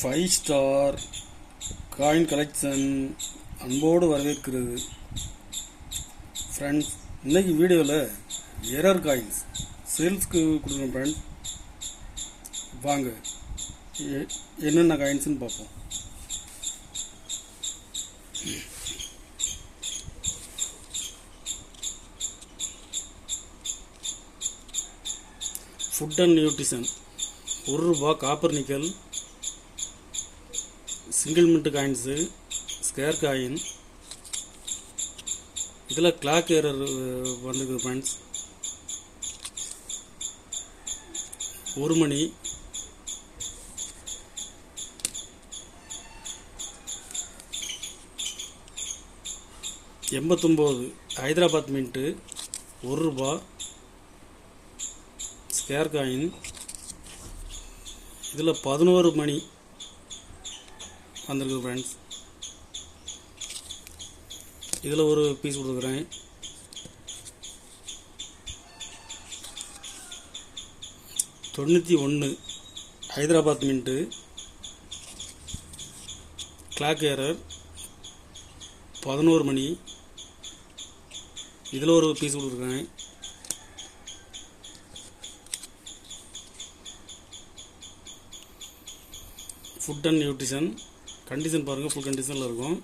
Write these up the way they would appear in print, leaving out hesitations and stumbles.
5 star coin collection அன்போடு வரவேற்கிறது. Friends, இன்னைக்கு வீடியோவில் எரர் காயின்ஸ் சேல்ஸ்க்கு கொடுக்குறோம். ஃப்ரெண்ட்ஸ், வாங்க என்னென்ன காயின்ஸ்னு பார்ப்போம். Food and nutrition ₹1 copper nickel single mint coins, square coin. இதில் கிளாக் எரர் வந்துருக்கு ஃப்ரெண்ட்ஸ். 1 மணி, $89 ஹைதராபாத் மின்ட்டு, ₹1 ஸ்கேர் காயின். இதில் 11 மணி வந்திருக்கு ஃப்ரெண்ட்ஸ். இதில் ஒரு பீஸ் கொடுக்குறேன். $91 ஹைதராபாத் மின்ட்டு, கிளாக் எரர், 11 மணி. இதில் ஒரு பீஸ் கொடுக்குறேன். ஃபுட் அண்ட் நியூட்ரிஷன் கண்டிஷன் பாருங்கள், ஃபுல் கண்டிஷனில் இருக்கும்.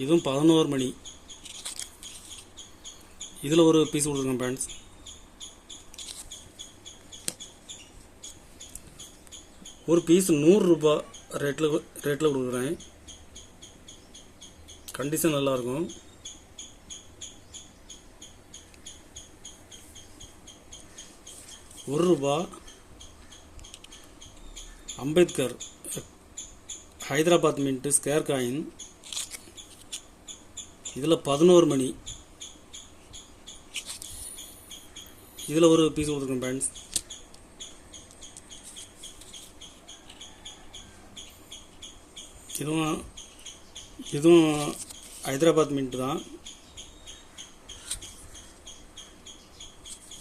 இதுவும் 11 மணி. இதில் ஒரு பீஸ் கொடுத்துருக்கேன் ஃப்ரெண்ட்ஸ். ஒரு பீஸ் ₹100 ரேட்டில் கொடுக்குறேன். கண்டிஷன் நல்லாயிருக்கும். ₹1 Ambedkar Hyderabad mint, square coin. இதில் 11 மணி. இதில் ஒரு பீஸ் கொடுத்துருக்கேன் ஃப்ரெண்ட்ஸ். இதுவும் ஹைதராபாத் மின்ட்டு தான்.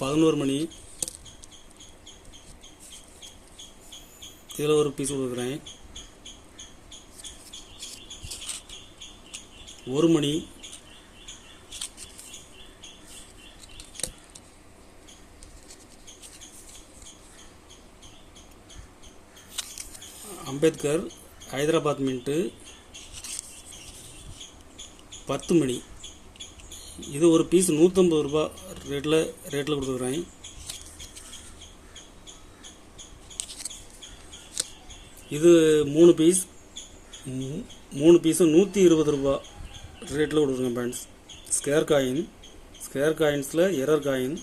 11 மணி. இதில் ஒரு பீஸ் கொடுக்குறேன். 1 மணி. அம்பேத்கர் ஹைதராபாத் மின்ட்டு, 10 மணி. இது ஒரு பீஸ் ₹150 ரேட்டில் கொடுத்துக்கிறேன். இது 3 பீஸ் ₹120 ரேட்டில் கொடுக்குறேன் ஃப்ரெண்ட்ஸ். Square coin. ஸ்கேர் காயின்ஸில் error coin.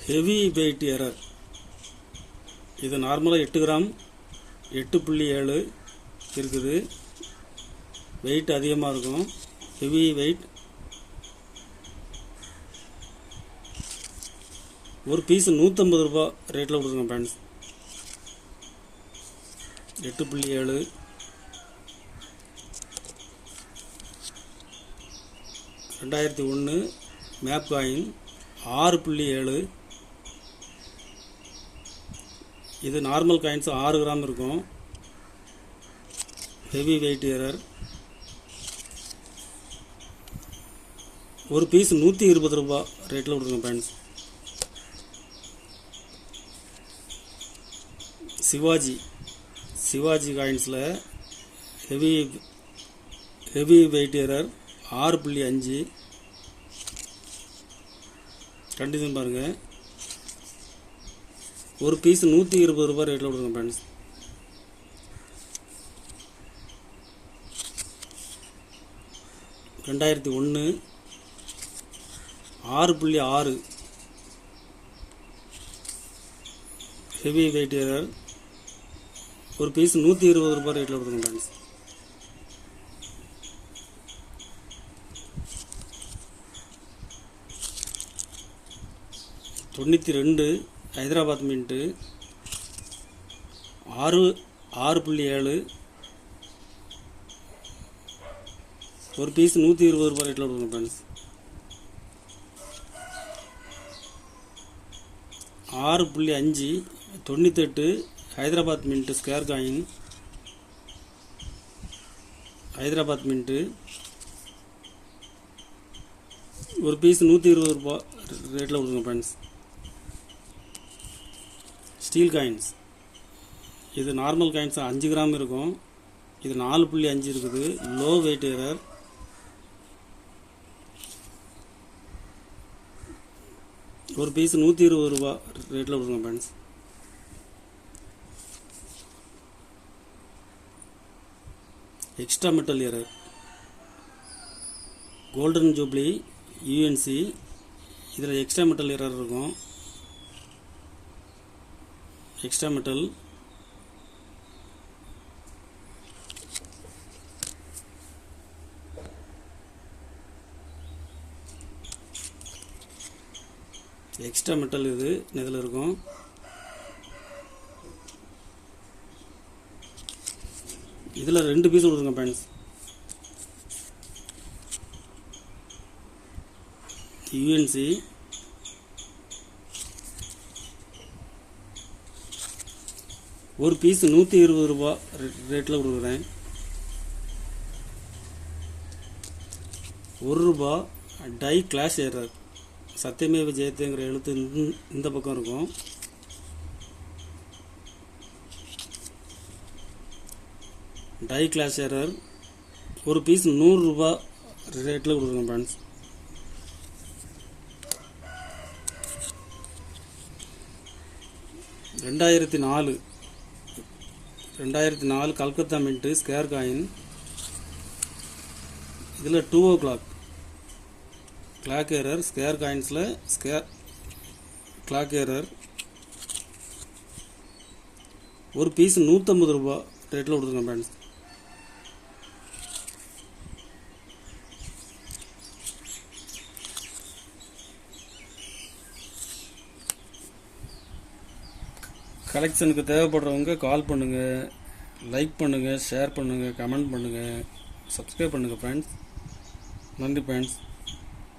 Heavy weight error. இது நார்மலாக 8 கிராம் 8.7 இருக்குது. வெயிட் அதிகமாக இருக்கும். Heavy wait. ஒரு பீஸ் ₹150 ரேட்டில் கொடுத்துருக்கேன் ஃப்ரெண்ட்ஸ். 8.7. 2001 map coin, 6.7. இது நார்மல் காயின்ஸ் 6 கிராம் இருக்கும். Heavy weight error. ஒரு பீஸ் ₹120 ரேட்டில் கொடுத்துருக்கேன் ஃப்ரெண்ட்ஸ். சிவாஜி காயின்ஸில் ஹெவி வெயிட் எரர், 6.5. கண்டிஷன் பாருங்கள். ஒரு பீஸ் ₹120 ரேட்டில் கொடுங்க ஃப்ரெண்ட்ஸ். (2001) 6.6 heavy weight error. ஒரு பீஸ் ₹120 ரேட்டில் கொடுத்துருங்க ஃப்ரெண்ட்ஸ். (92) ஹைதராபாத் மின்ட்டு, 6.7. ஒரு பீஸ் ₹120 ரேட்டில் கொடுங்க friends. 6.5 98 Hyderabad mint square coin. Hyderabad mint ஒரு பீஸ் 120 ரூபா ரேட்டில் கொடுங்க ஃப்ரெண்ட்ஸ். ஸ்டீல் காயின்ஸ் இது நார்மல் காயின்ஸ் 5 கிராம் இருக்கும். இது 4.5 இருக்குது. Low weight error. ஒரு பீஸ் 120 ரூபா ரேட்டில் கொடுங்க friends. Extra metal error. Golden jubilee UNC இதில் எக்ஸ்ட்ரா மெட்டல் எரர் இருக்கும். எக்ஸ்ட்ரா மெட்டல் எக்ஸ்ட்ரா மெட்டல் இது இதில் இருக்கும். இதில் 2 பீஸ் கொடுங்க ஃப்ரெண்ட்ஸ். யூஎன்சி ஒரு பீஸ் 120 ரூபா ரேட்டில் கொடுக்குறேன். 1 ரூபா. Die clash error. சத்தியமேவ ஜெயத்தேங்கிற எழுத்து இந்த பக்கம் இருக்கும். Die clash error. ஒரு பீஸ் 100 ரூபா ரேட்டில் கொடுக்குறேன் friends. 2004 Calcutta mint square coin. இதில் 2 o'clock கிளாக் எரர். ஸ்கொயர் காயின்ஸில் கிளாக் எரர். ஒரு பீஸ் 150 ரூபா ரேட்டில் கொடுத்துருங்க ஃப்ரெண்ட்ஸ். கலெக்ஷனுக்கு தேவைப்படுறவங்க கால் பண்ணுங்கள், லைக் பண்ணுங்கள், ஷேர் பண்ணுங்கள், கமெண்ட் பண்ணுங்கள், சப்ஸ்கிரைப் பண்ணுங்கள் ஃப்ரெண்ட்ஸ். நன்றி ஃப்ரெண்ட்ஸ்.